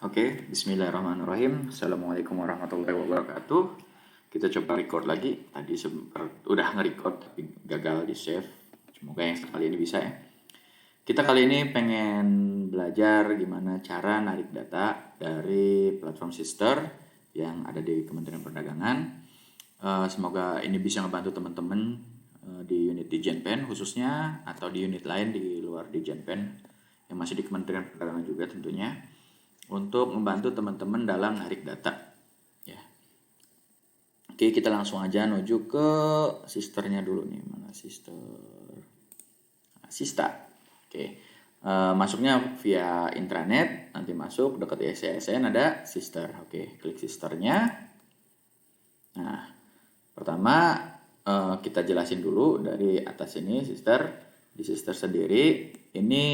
Oke, bismillahirrahmanirrahim. Assalamualaikum warahmatullahi wabarakatuh. Kita coba record lagi. Tadi udah nge-record tapi gagal di save. Semoga yang sekali ini bisa ya. Kita kali ini pengen belajar gimana cara narik data dari platform sister yang ada di Kementerian Perdagangan. Semoga ini bisa ngebantu teman-teman di unit di Genpen khususnya, atau di unit lain di luar di Genpen yang masih di Kementerian Perdagangan juga tentunya, untuk membantu teman-teman dalam narik data ya. Oke, kita langsung aja menuju ke sisternya dulu nih. Mana sister? Sista. Oke. Masuknya via intranet, nanti masuk dekat SSN ada sister. Oke, klik sisternya. Nah, pertama kita jelasin dulu dari atas ini sister. Di sister sendiri ini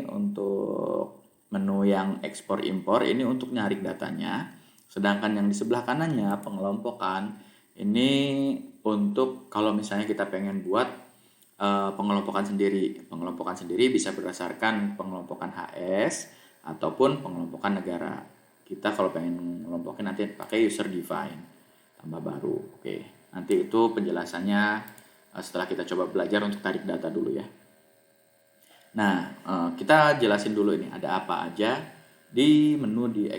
untuk menu yang ekspor impor ini untuk nyarik datanya, sedangkan yang di sebelah kanannya pengelompokan ini untuk kalau misalnya kita pengen buat pengelompokan sendiri. Pengelompokan sendiri bisa berdasarkan pengelompokan HS ataupun pengelompokan negara. Kita kalau pengen ngelompokin nanti pakai user define tambah baru. Oke, nanti itu penjelasannya setelah kita coba belajar untuk tarik data dulu ya. Nah, kita jelasin dulu ini ada apa aja di menu menu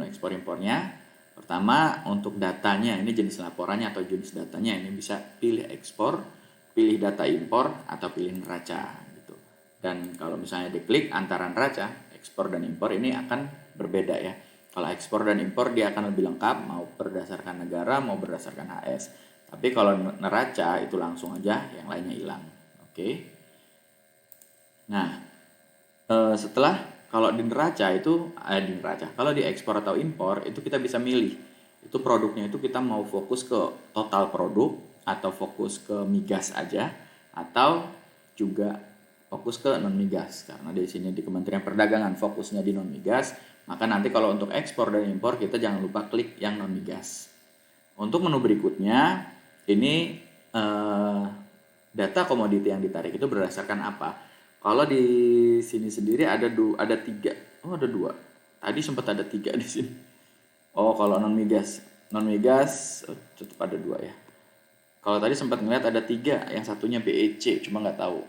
ekspor impornya. Pertama, untuk datanya ini jenis laporannya atau jenis datanya ini bisa pilih ekspor, pilih data impor, atau pilih neraca gitu. Dan kalau misalnya diklik antara neraca, ekspor dan impor ini akan berbeda ya. Kalau ekspor dan impor dia akan lebih lengkap, mau berdasarkan negara, mau berdasarkan HS. Tapi kalau neraca itu langsung aja, yang lainnya hilang. Oke. Nah, setelah kalau di neraca itu kalau di ekspor atau impor itu kita bisa milih. Itu produknya itu kita mau fokus ke total produk atau fokus ke migas aja atau juga fokus ke non migas. Karena di sini di Kementerian Perdagangan fokusnya di non migas, maka nanti kalau untuk ekspor dan impor kita jangan lupa klik yang non migas. Untuk menu berikutnya ini data komoditi yang ditarik itu berdasarkan apa? Kalau di sini sendiri ada tiga, ada dua. Tadi sempat ada tiga di sini. Oh, kalau non migas tetap ada dua ya. Kalau tadi sempat ngeliat ada tiga, yang satunya BEC, cuma nggak tahu.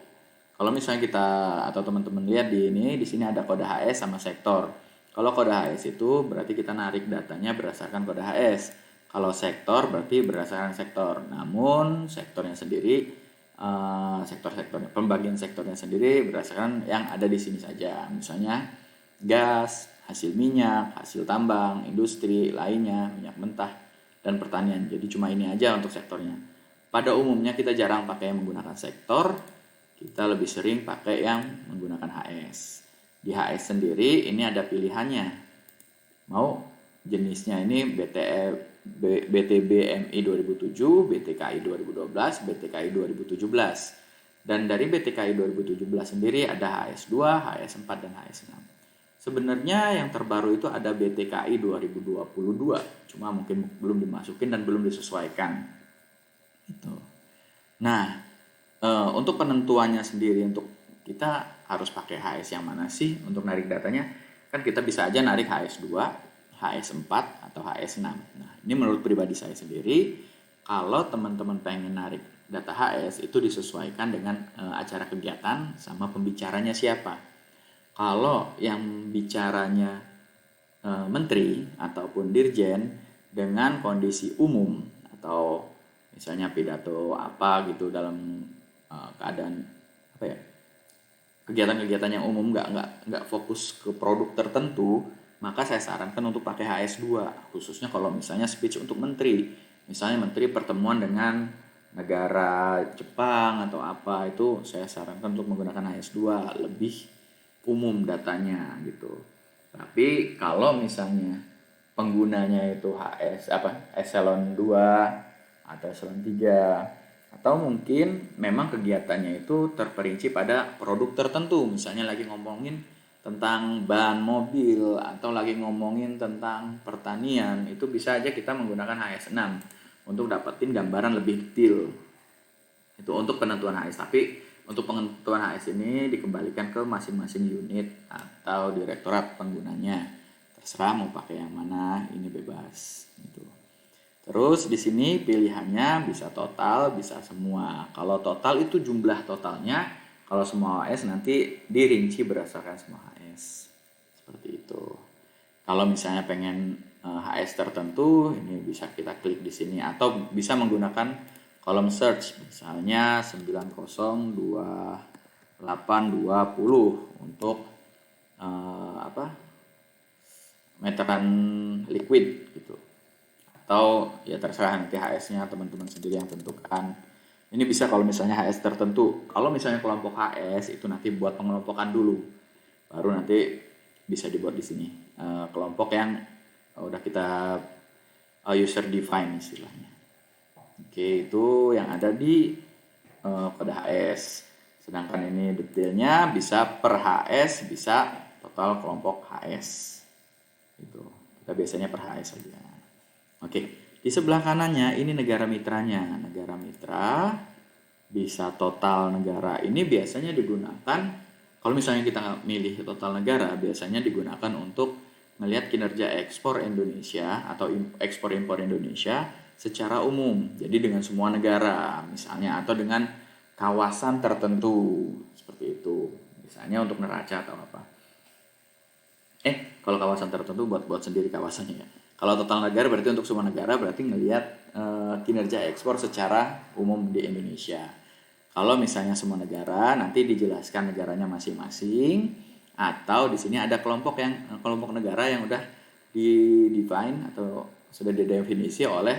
Kalau misalnya kita atau teman-teman lihat di sini ada kode HS sama sektor. Kalau kode HS itu berarti kita narik datanya berdasarkan kode HS. Kalau sektor berarti berdasarkan sektor. Namun sektornya sendiri sektor-sektornya, pembagian sektornya sendiri berdasarkan yang ada di sini saja. Misalnya gas, hasil minyak, hasil tambang, industri lainnya, minyak mentah, dan pertanian. Jadi cuma ini aja untuk sektornya. Pada umumnya kita jarang pakai yang menggunakan sektor, kita lebih sering pakai yang menggunakan HS. Di HS sendiri ini ada pilihannya. Mau jenisnya ini BTBMI 2007, BTKI 2012, BTKI 2017. Dan dari BTKI 2017 sendiri ada HS2, HS4, dan HS6. Sebenarnya yang terbaru itu ada BTKI 2022, cuma mungkin belum dimasukin dan belum disesuaikan. Gitu. Nah, untuk penentuannya sendiri untuk kita harus pakai HS yang mana sih untuk narik datanya? Kan kita bisa aja narik HS2, HS4, atau HS6. Nah, ini menurut pribadi saya sendiri, kalau teman-teman pengen narik data HS itu disesuaikan dengan acara kegiatan sama pembicaranya siapa. Kalau yang bicaranya menteri ataupun dirjen dengan kondisi umum atau misalnya pidato apa gitu dalam keadaan apa ya, kegiatan-kegiatan yang umum nggak fokus ke produk tertentu, maka saya sarankan untuk pakai HS2, khususnya kalau misalnya speech untuk menteri. Misalnya menteri pertemuan dengan negara Jepang atau apa, itu saya sarankan untuk menggunakan HS2, lebih umum datanya gitu. Tapi kalau misalnya penggunanya itu eselon 2 atau eselon 3, atau mungkin memang kegiatannya itu terperinci pada produk tertentu, misalnya lagi ngomongin tentang ban mobil atau lagi ngomongin tentang pertanian, itu bisa aja kita menggunakan HS6 untuk dapetin gambaran lebih detail. Itu untuk penentuan HS. Tapi untuk penentuan HS ini dikembalikan ke masing-masing unit atau direktorat penggunanya. Terserah mau pakai yang mana, ini bebas gitu. Terus di sini pilihannya bisa total, bisa semua. Kalau total itu jumlah totalnya, kalau semua HS nanti dirinci berdasarkan semua HS. Seperti itu. Kalau misalnya pengen HS tertentu, ini bisa kita klik di sini atau bisa menggunakan kolom search, misalnya 902820 untuk meteran liquid gitu. Atau ya terserah nanti HS-nya teman-teman sendiri yang tentukan. Ini bisa kalau misalnya HS tertentu. Kalau misalnya kelompok HS itu nanti buat pengelompokan dulu. Baru nanti bisa dibuat di sini. Kelompok yang udah kita user define istilahnya. Oke, itu yang ada di kode HS. Sedangkan ini detailnya bisa per HS, bisa total kelompok HS. Gitu. Kita biasanya per HS saja. Oke, di sebelah kanannya ini negara mitranya. Negara mitra bisa total negara. Ini biasanya digunakan kalau misalnya kita milih total negara, biasanya digunakan untuk melihat kinerja ekspor Indonesia atau ekspor impor Indonesia secara umum. Jadi dengan semua negara, misalnya atau dengan kawasan tertentu seperti itu. Misalnya untuk neraca atau apa. Kalau kawasan tertentu buat sendiri kawasannya ya. Kalau total negara berarti untuk semua negara, berarti ngelihat kinerja ekspor secara umum di Indonesia. Kalau misalnya semua negara, nanti dijelaskan negaranya masing-masing, atau di sini ada kelompok negara yang udah di-define atau sudah didefinisi oleh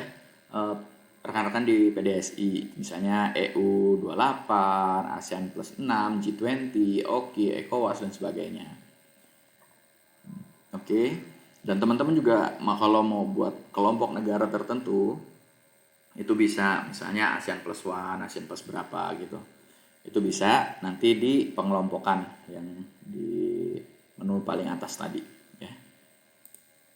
rekan-rekan di PDSI, misalnya EU 28, ASEAN plus 6, G20, OKI, ECOWAS dan sebagainya. Oke, dan teman-teman juga kalau mau buat kelompok negara tertentu, itu bisa misalnya ASEAN plus 1, ASEAN plus berapa gitu. Itu bisa nanti di pengelompokan yang di menu paling atas tadi ya.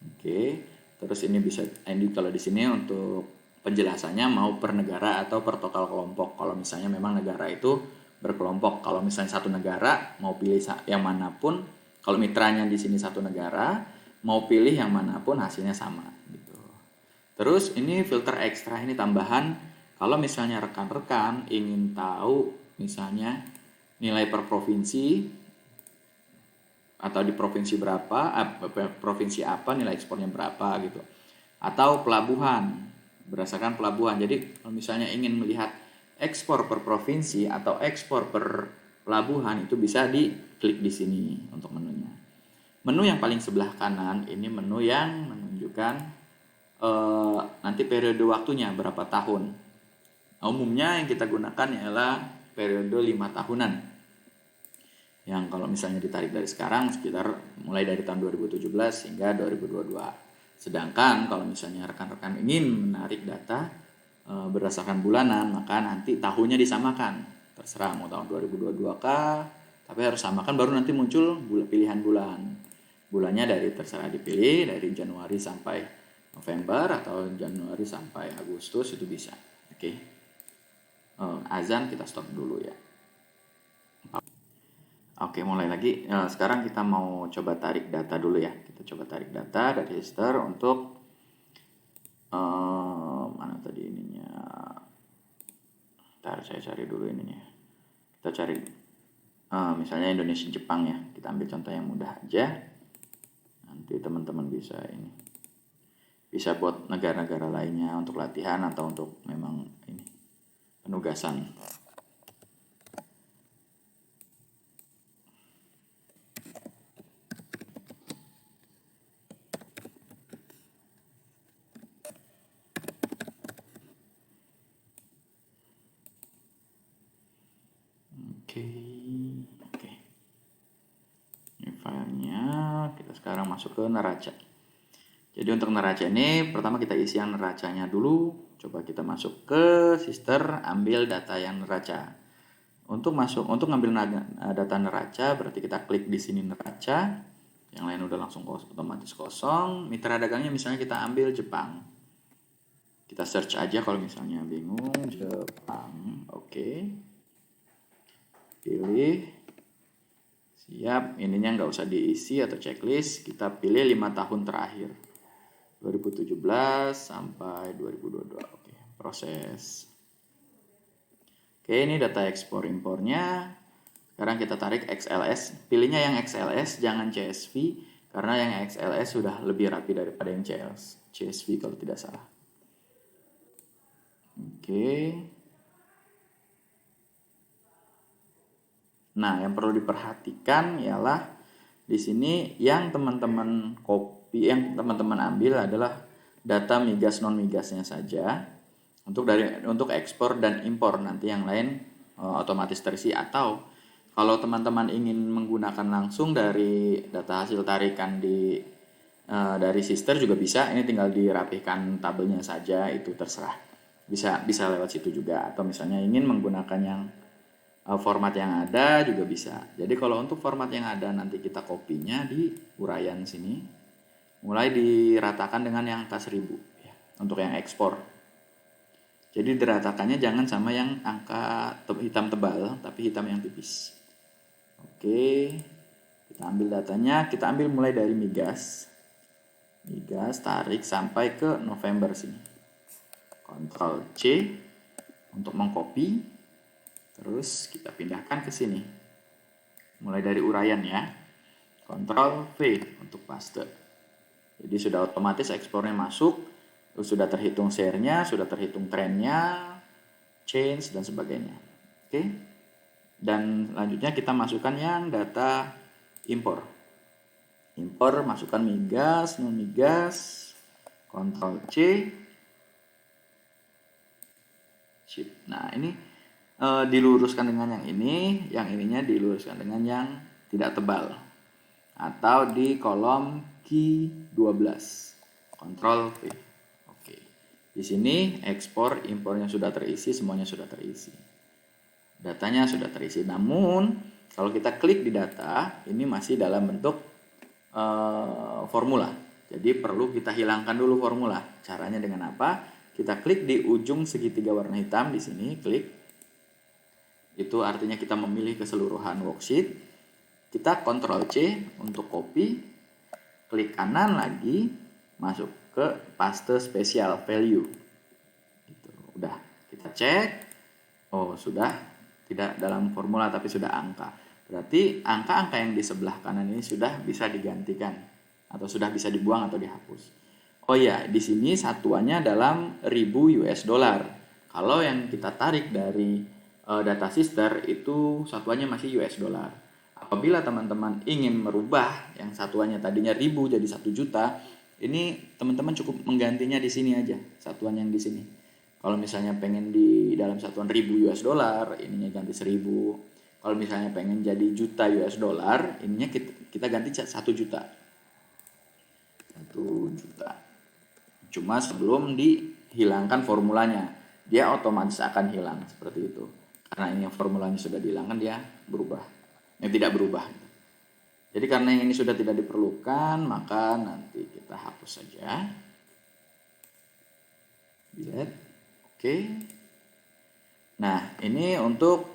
Oke, terus ini bisa kalau di sini untuk penjelasannya mau per negara atau per total kelompok. Kalau misalnya memang negara itu berkelompok, kalau misalnya satu negara mau pilih yang manapun, kalau mitranya di sini satu negara, mau pilih yang manapun hasilnya sama gitu. Terus ini filter ekstra, ini tambahan kalau misalnya rekan-rekan ingin tahu misalnya nilai per provinsi atau di provinsi berapa, provinsi apa nilai ekspornya berapa gitu. Atau pelabuhan, berdasarkan pelabuhan. Jadi kalau misalnya ingin melihat ekspor per provinsi atau ekspor per pelabuhan, itu bisa diklik di sini untuk menunya. Menu yang paling sebelah kanan ini menu yang menunjukkan nanti periode waktunya berapa tahun. Umumnya yang kita gunakan ialah periode 5 tahunan. Yang kalau misalnya ditarik dari sekarang sekitar mulai dari tahun 2017 hingga 2022. Sedangkan kalau misalnya rekan-rekan ingin menarik data berdasarkan bulanan, maka nanti tahunnya disamakan. Terserah mau tahun 2022 kah, tapi harus samakan baru nanti muncul pilihan bulan. Bulannya terserah dipilih dari Januari sampai November atau Januari sampai Agustus itu bisa. Oke. Azan kita stop dulu ya. Oke, mulai lagi. Sekarang kita mau coba tarik data dulu ya. Kita coba tarik data dari register untuk mana tadi ininya. Ntar saya cari dulu ininya. Kita cari misalnya Indonesia Jepang ya. Kita ambil contoh yang mudah aja. Nanti teman-teman bisa buat negara-negara lainnya untuk latihan atau untuk memang ini penugasan. Oke. Ini filenya, kita sekarang masuk ke neraca. Jadi untuk neraca ini pertama kita isi yang neracanya dulu. Coba kita masuk ke sister, ambil data yang neraca. Untuk ngambil data neraca berarti kita klik di sini neraca. Yang lain udah langsung otomatis kosong. Mitra dagangnya misalnya kita ambil Jepang. Kita search aja kalau misalnya bingung Jepang. Oke. Pilih Siap, ininya nggak usah diisi atau checklist, kita pilih 5 tahun terakhir. 2017 sampai 2022. Oke, proses. Oke, ini data ekspor impornya. Sekarang kita tarik XLS. Pilihnya yang XLS, jangan CSV, karena yang XLS sudah lebih rapi daripada yang CSV kalau tidak salah. Oke. Nah, yang perlu diperhatikan ialah di sini yang teman-teman ambil adalah data migas non migasnya saja untuk ekspor dan impor. Nanti yang lain otomatis terisi, atau kalau teman-teman ingin menggunakan langsung dari data hasil tarikan dari Sister juga bisa. Ini tinggal dirapihkan tabelnya saja, itu terserah. Bisa lewat situ juga, atau misalnya ingin menggunakan yang format yang ada juga bisa. Jadi kalau untuk format yang ada nanti kita kopinya di uraian sini, mulai diratakan dengan yang angka 1000 ya, untuk yang ekspor. Jadi diratakannya jangan sama yang angka hitam tebal, tapi hitam yang tipis. Oke, kita ambil datanya, kita ambil mulai dari migas, tarik sampai ke November sini. Ctrl C untuk mengcopy. Terus kita pindahkan ke sini. Mulai dari uraian ya. Ctrl V untuk paste. Jadi sudah otomatis ekspornya masuk. Sudah terhitung share-nya, sudah terhitung trennya, change dan sebagainya. Oke. Dan selanjutnya kita masukkan yang data impor. Impor, masukkan migas, non migas. Ctrl C. Nah, ini diluruskan dengan yang ini, yang ininya diluruskan dengan yang tidak tebal, atau di kolom Q12. Ctrl V. Oke. Di sini ekspor impornya sudah terisi, semuanya sudah terisi. Datanya sudah terisi. Namun kalau kita klik di data, ini masih dalam bentuk formula. Jadi perlu kita hilangkan dulu formula. Caranya dengan apa? Kita klik di ujung segitiga warna hitam di sini, klik. Itu artinya kita memilih keseluruhan worksheet. Kita Ctrl C untuk copy. Klik kanan lagi, masuk ke paste spesial value. Gitu. Udah, kita cek. Oh, sudah tidak dalam formula tapi sudah angka. Berarti angka-angka yang di sebelah kanan ini sudah bisa digantikan atau sudah bisa dibuang atau dihapus. Oh ya, di sini satuannya dalam $1000. Kalau yang kita tarik dari data Sister itu satuannya masih US dollar. Apabila teman-teman ingin merubah yang satuannya tadinya 1000 jadi 1 juta, ini teman-teman cukup menggantinya di sini aja, satuan yang di sini. Kalau misalnya pengen di dalam satuan 1000 US dollar, ininya ganti 1000. Kalau misalnya pengen jadi juta US dollar, ininya kita ganti 1 juta. 1 juta. Cuma sebelum dihilangkan formulanya, dia otomatis akan hilang seperti itu. Karena ini formulanya sudah dihilangkan, dia berubah. Tidak berubah. Jadi karena ini sudah tidak diperlukan, maka nanti kita hapus saja. Delete. Oke. Nah, ini untuk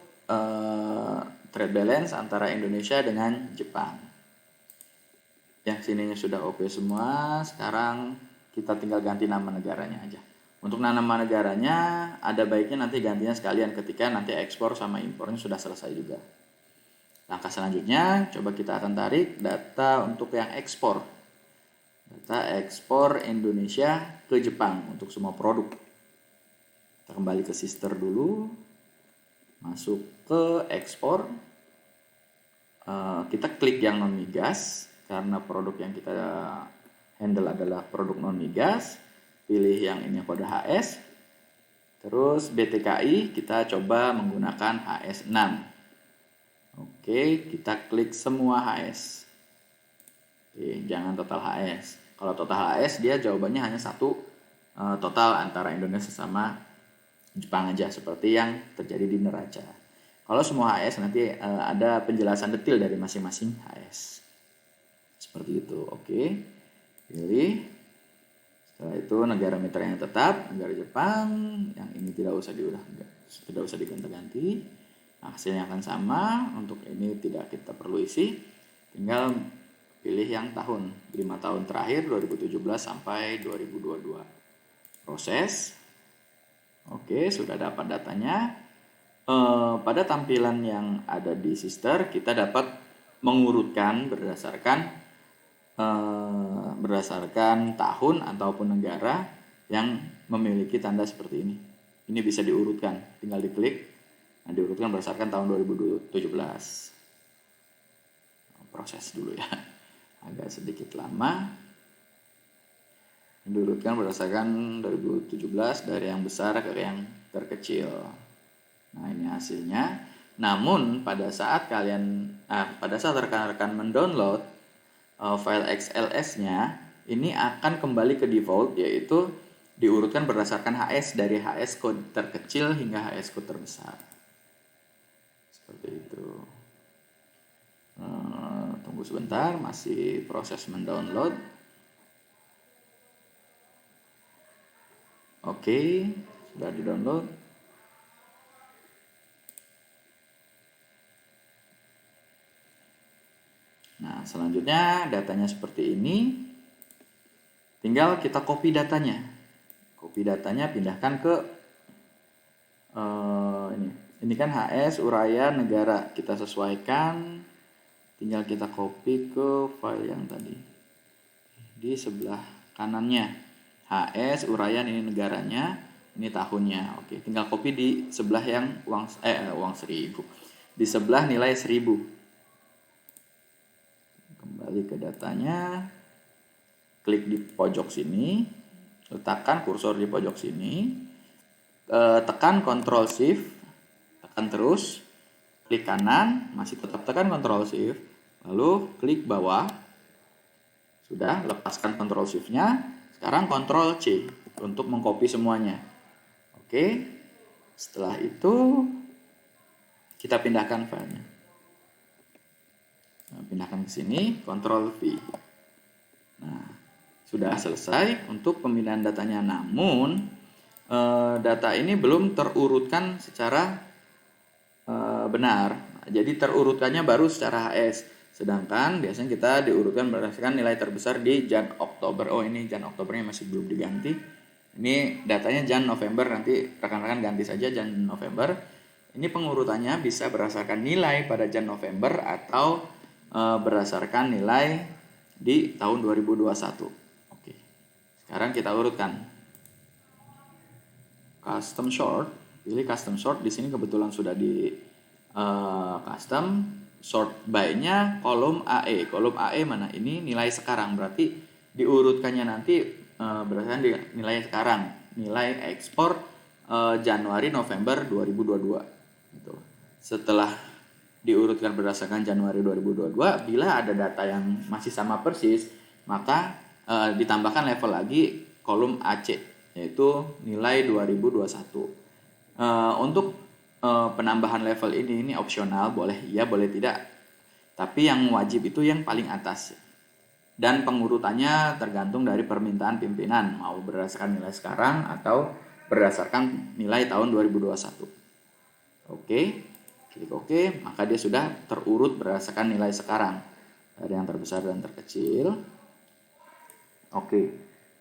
trade balance antara Indonesia dengan Jepang. Yang sininya sudah oke semua. Sekarang kita tinggal ganti nama negaranya aja. Untuk nama negaranya ada baiknya nanti gantinya sekalian ketika nanti ekspor sama impornya sudah selesai juga. Langkah selanjutnya coba kita akan tarik data untuk yang ekspor. Data ekspor Indonesia ke Jepang untuk semua produk. Kita kembali ke Sister dulu. Masuk ke ekspor. Kita klik yang non migas karena produk yang kita handle adalah produk non migas. Pilih yang ini kode HS. Terus BTKI kita coba menggunakan HS6. Oke, kita klik semua HS. Oke, jangan total HS. Kalau total HS dia jawabannya hanya satu total antara Indonesia sama Jepang aja, seperti yang terjadi di neraca. Kalau semua HS nanti ada penjelasan detail dari masing-masing HS. Seperti itu. Oke. Pilih. Setelah itu negara mitra yang tetap, negara Jepang, yang ini tidak usah diganti-ganti. Nah, hasilnya akan sama. Untuk ini tidak kita perlu isi, tinggal pilih yang tahun, 5 tahun terakhir 2017 sampai 2022. Proses. Oke, sudah dapat datanya. Pada tampilan yang ada di Sister, kita dapat mengurutkan berdasarkan tahun ataupun negara yang memiliki tanda seperti ini. Ini bisa diurutkan, tinggal diklik. Nah, diurutkan berdasarkan tahun 2017. Proses dulu ya, agak sedikit lama. Diurutkan berdasarkan 2017 dari yang besar ke yang terkecil. Nah, ini hasilnya. Namun pada saat rekan-rekan mendownload file XLS-nya, ini akan kembali ke default, yaitu diurutkan berdasarkan HS, dari HS code terkecil hingga HS code terbesar. Seperti itu. Tunggu sebentar, masih proses mendownload. Oke, sudah di-download. Nah, selanjutnya datanya seperti ini. Tinggal kita copy datanya. Copy datanya pindahkan ke ini. Ini kan HS, uraian, negara. Kita sesuaikan. Tinggal kita copy ke file yang tadi. Di sebelah kanannya. HS, uraian, ini negaranya. Ini tahunnya. Oke, tinggal copy di sebelah yang uang 1000. Di sebelah nilai 1000. Kembali ke datanya, klik di pojok sini, letakkan kursor di pojok sini, tekan Ctrl Shift, tekan terus, klik kanan, masih tetap tekan Ctrl Shift, lalu klik bawah, sudah, lepaskan Ctrl Shift-nya, sekarang Ctrl C untuk mengcopy semuanya. Oke, setelah itu kita pindahkan filenya. Nah, pindahkan ke sini, Ctrl V. Nah, sudah selesai untuk pemindahan datanya. Namun, data ini belum terurutkan secara benar. Jadi terurutkannya baru secara HS. Sedangkan biasanya kita diurutkan berdasarkan nilai terbesar di Jan Oktober. Oh, ini Jan Oktobernya masih belum diganti. Ini datanya Jan November, nanti rekan-rekan ganti saja Jan November. Ini pengurutannya bisa berdasarkan nilai pada Jan November atau berdasarkan nilai di tahun 2021. Oke. Sekarang kita urutkan. Custom sort, pilih custom sort. Di sini kebetulan sudah di custom sort by-nya kolom AE. Kolom AE mana? Ini nilai sekarang, berarti diurutkannya nanti berdasarkan nilai sekarang. Nilai ekspor Januari November 2022 gitu. Setelah diurutkan berdasarkan Januari 2022, bila ada data yang masih sama persis, maka ditambahkan level lagi kolom AC, yaitu nilai 2021. Untuk penambahan level ini opsional, boleh iya boleh tidak, tapi yang wajib itu yang paling atas. Dan pengurutannya tergantung dari permintaan pimpinan, mau berdasarkan nilai sekarang atau berdasarkan nilai tahun 2021. Oke. Klik OK, maka dia sudah terurut berdasarkan nilai sekarang dari yang terbesar dan terkecil. Oke,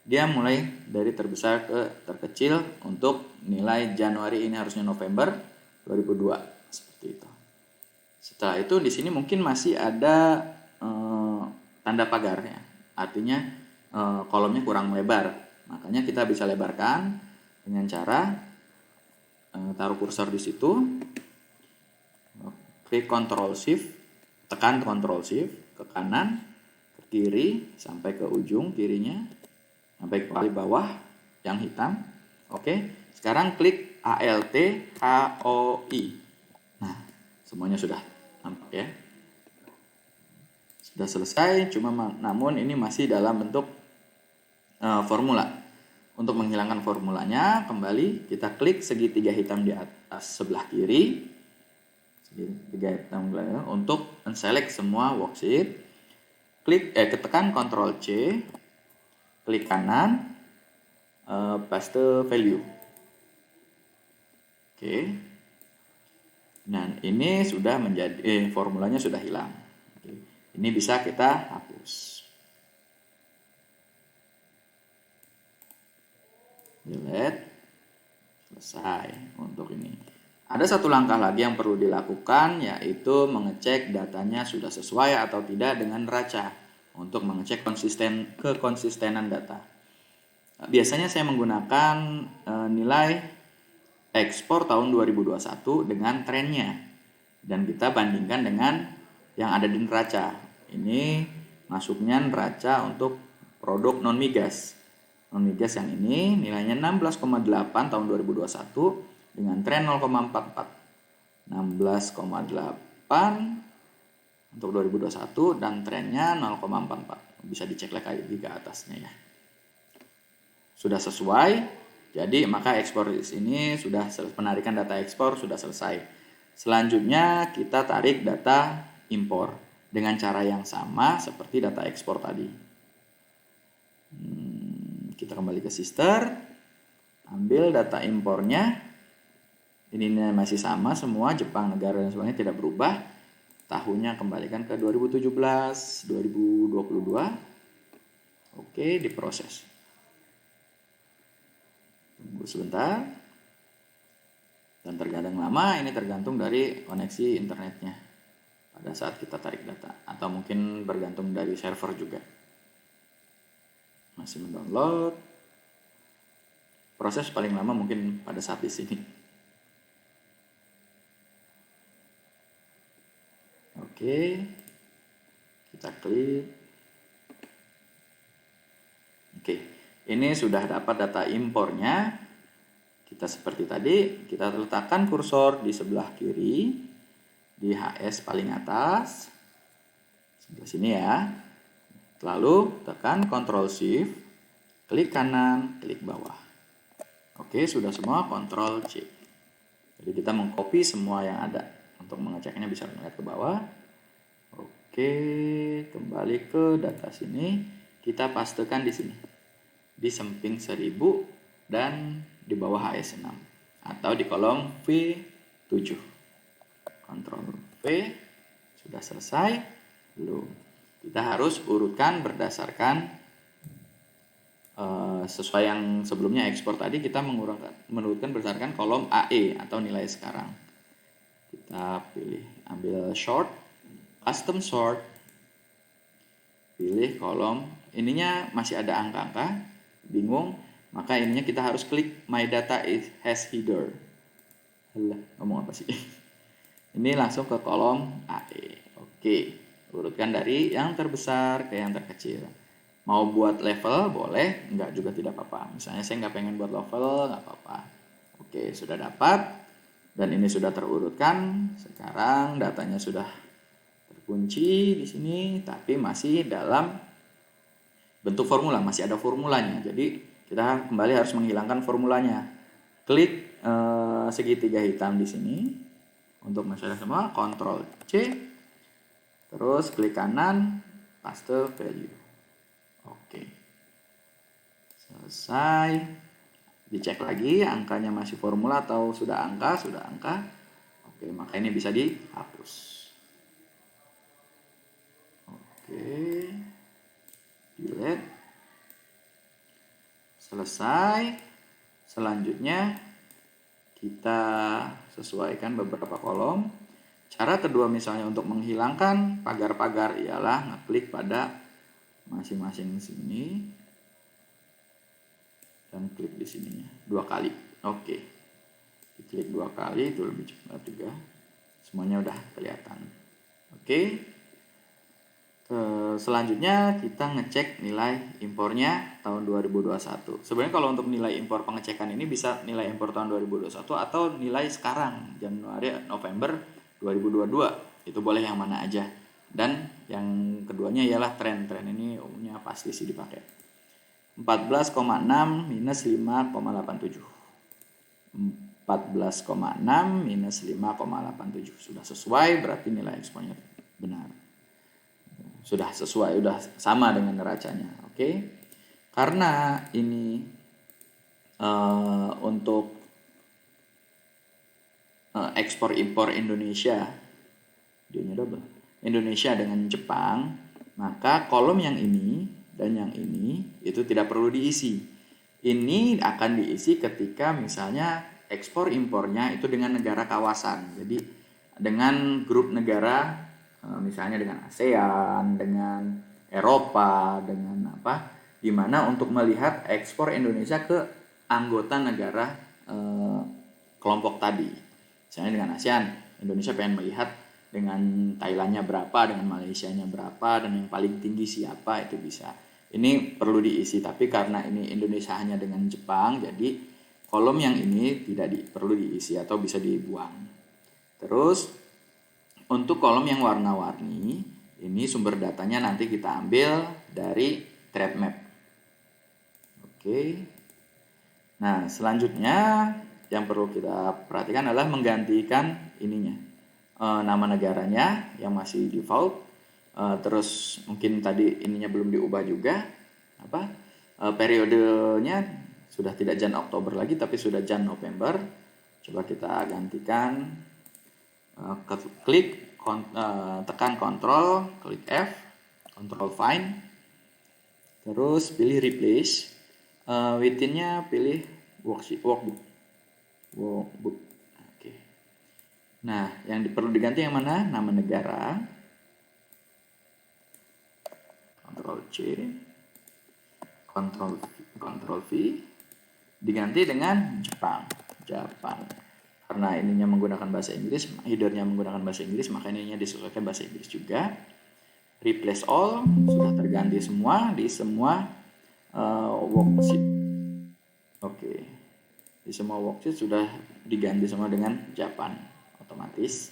dia mulai dari terbesar ke terkecil. Untuk nilai Januari ini harusnya November 2002, seperti itu. Setelah itu di sini mungkin masih ada tanda pagarnya, artinya kolomnya kurang lebar. Makanya kita bisa lebarkan dengan cara taruh kursor di situ. Klik Ctrl Shift, tekan Ctrl Shift ke kanan, ke kiri sampai ke ujung kirinya, sampai ke paling bawah yang hitam. Oke, sekarang klik Alt HOI. Nah, semuanya sudah nampak ya. Sudah selesai, namun ini masih dalam bentuk formula. Untuk menghilangkan formulanya, kembali kita klik segitiga hitam di atas sebelah kiri. Untuk unselect semua worksheet, tekan Ctrl C, klik kanan, paste value. Oke. Dan ini sudah menjadi formulanya sudah hilang. Oke. Ini bisa kita hapus. Delete. Selesai untuk ini. Ada satu langkah lagi yang perlu dilakukan, yaitu mengecek datanya sudah sesuai atau tidak dengan neraca untuk mengecek kekonsistenan data. Biasanya saya menggunakan nilai ekspor tahun 2021 dengan trennya, dan kita bandingkan dengan yang ada di neraca. Ini masuknya neraca untuk produk non migas. Non migas yang ini nilainya 16,8 tahun 2021 dengan tren 0,44. 16,8 untuk 2021 dan trennya 0,44. Bisa dicek lagi ke atasnya ya. Sudah sesuai, jadi maka ekspor ini sudah penarikan data ekspor sudah selesai. Selanjutnya kita tarik data impor dengan cara yang sama seperti data ekspor tadi. Kita kembali ke sister, ambil data impornya. Ini masih sama semua, Jepang, negara dan sebagainya tidak berubah. Tahunnya kembalikan ke 2017, 2022. Oke, diproses. Tunggu sebentar. Dan terkadang lama, ini tergantung dari koneksi internetnya pada saat kita tarik data, atau mungkin bergantung dari server juga. Masih mendownload. Proses paling lama mungkin pada saat di sini. Oke, kita klik. Oke, ini sudah dapat data impornya. Kita seperti tadi, kita letakkan kursor di sebelah kiri, di HS paling atas, sebelah sini ya. Lalu tekan Ctrl Shift, klik kanan, klik bawah. Oke, sudah semua, Ctrl C. Jadi kita mengcopy semua yang ada. Untuk mengeceknya bisa melihat ke bawah. Oke, kembali ke data sini. Kita pastekan di sini. Di samping 1000 dan di bawah HS6. Atau di kolom V7. Ctrl V. Sudah selesai. Belum. Kita harus urutkan berdasarkan sesuai yang sebelumnya ekspor tadi, kita menurutkan berdasarkan kolom AE atau nilai sekarang. Kita pilih, ambil sort, custom sort, pilih kolom, ininya masih ada angka-angka, bingung, maka ininya kita harus klik my data has header. Alah, ngomong apa sih? Ini langsung ke kolom AE. Oke, urutkan dari yang terbesar ke yang terkecil. Mau buat level boleh, enggak juga tidak apa-apa. Misalnya saya nggak pengen buat level, nggak apa-apa. Oke, sudah dapat. Dan ini sudah terurutkan. Sekarang datanya sudah terkunci di sini, tapi masih dalam bentuk formula, masih ada formulanya. Jadi kita kembali harus menghilangkan formulanya. Klik segitiga hitam di sini untuk masalah semua, Ctrl C, terus klik kanan, paste value. Oke, selesai. Dicek lagi angkanya masih formula atau sudah angka. Oke, maka ini bisa dihapus. Oke, delete. Selesai. Selanjutnya kita sesuaikan beberapa kolom. Cara kedua misalnya untuk menghilangkan pagar-pagar ialah ngeklik pada masing-masing sini dan klik di sininya 2 kali. Oke, diklik 2 kali itu lebih cepat juga, semuanya udah kelihatan. Oke, selanjutnya kita ngecek nilai impornya tahun 2021. Sebenarnya kalau untuk nilai impor pengecekan ini bisa nilai impor tahun 2021 atau nilai sekarang Januari November 2022, itu boleh yang mana aja. Dan yang keduanya ialah tren ini umumnya pasti sih dipakai. 14,6 minus 5,87. 14,6 minus 5,87 sudah sesuai, berarti nilai ekspornya benar. Sudah sesuai, sudah sama dengan neracanya. Oke. Karena ini untuk ekspor impor Indonesia, videonya double, Indonesia dengan Jepang, maka kolom yang ini dan yang ini itu tidak perlu diisi. Ini akan diisi ketika misalnya ekspor impornya itu dengan negara kawasan. Jadi dengan grup negara, misalnya dengan ASEAN, dengan Eropa, dengan apa, dimana untuk melihat ekspor Indonesia ke anggota negara kelompok tadi. Misalnya dengan ASEAN, Indonesia pengen melihat dengan Thailandnya berapa, dengan Malaysianya berapa, dan yang paling tinggi siapa, itu bisa. Ini perlu diisi, tapi karena ini Indonesia hanya dengan Jepang, jadi kolom yang ini tidak perlu diisi atau bisa dibuang. Terus untuk kolom yang warna-warni, ini sumber datanya nanti kita ambil dari trade map. Oke. Nah, selanjutnya yang perlu kita perhatikan adalah menggantikan ininya, nama negaranya yang masih default. Terus mungkin tadi ininya belum diubah juga, periodenya sudah tidak Jan Oktober lagi tapi sudah Jan November. Coba kita gantikan, tekan Ctrl, klik F, Ctrl Find, terus pilih Replace, within-nya pilih workbook. Oke. Nah, yang perlu diganti yang mana? Nama negara. Ctrl C, Ctrl V, diganti dengan Jepang. Karena ininya menggunakan bahasa Inggris, headernya menggunakan bahasa Inggris, maka ininya disesuaikan bahasa Inggris juga. Replace all, sudah terganti semua di semua worksheet. Oke. Di semua worksheet sudah diganti semua dengan Japan otomatis.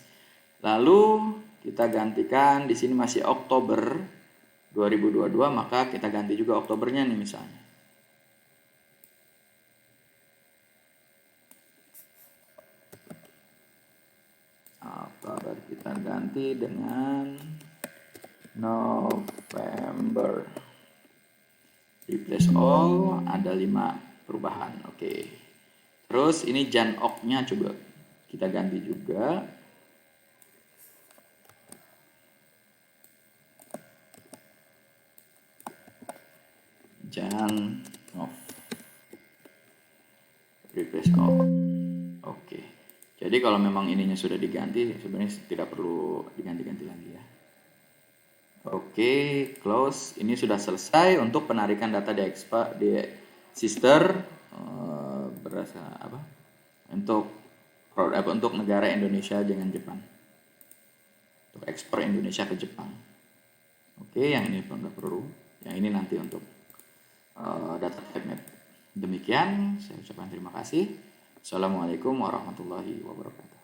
Lalu kita gantikan, di sini masih Oktober 2022, maka kita ganti juga Oktobernya nih misalnya. Oktober kita ganti dengan November. Replace all, ada 5 perubahan. Oke. Terus ini Jan Ok-nya coba kita ganti juga. Jan Nov. Replace all. Oke. Jadi kalau memang ininya sudah diganti, sebenarnya tidak perlu diganti-ganti lagi ya. Oke, close. Ini sudah selesai untuk penarikan data di sister berasa apa? Untuk negara Indonesia dengan Jepang. Untuk ekspor Indonesia ke Jepang. Oke, yang ini nggak perlu. Yang ini nanti untuk data trade map. Demikian, saya ucapkan terima kasih. Assalamualaikum warahmatullahi wabarakatuh.